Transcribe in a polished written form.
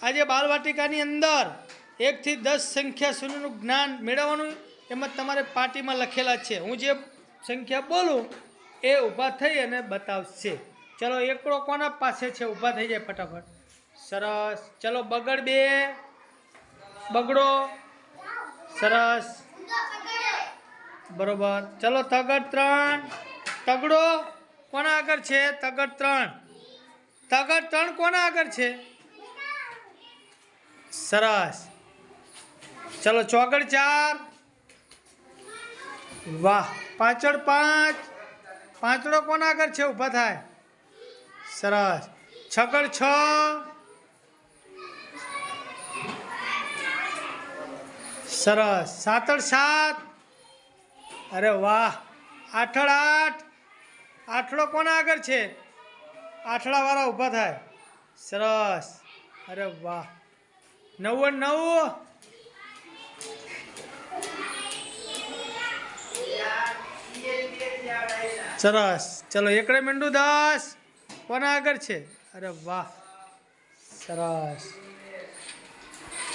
આજે બાલવાટિકાની અંદર 1 થી 10 સંખ્યા સુધીનું જ્ઞાન મેળવવાનું એમાં તમારે પાટીમાં લખેલા છે। હું જે સંખ્યા બોલું એ ઊભા થઈ અને બતાવશે। ચલો એકડો કોના પાસે છે? ઊભા થઈ જાય ફટાફટ। સરસ। ચલો બગડ 2, બગડો સરસ બરોબર। ચલો તગડ 3, તગડો કોના આગળ છે? તગડ 3, તગડ 3 કોના આગળ છે? સરસ। ચલો ચોગડ 4, વાહ। પાછળ 5, પાંચડો કોના આગળ છે? ઊભા થાય સરસ। છગડ 6 સરસ। સાતડ 7, અરે વાહ। આઠડ 8, આઠડો કોના આગળ છે? આઠડા વાળા ઊભા થાય સરસ, અરે વાહ। 9 9 સરસ। ચલો એકડે મીંડું 10 કોના આગળ છે? અરે વાહ સરસ।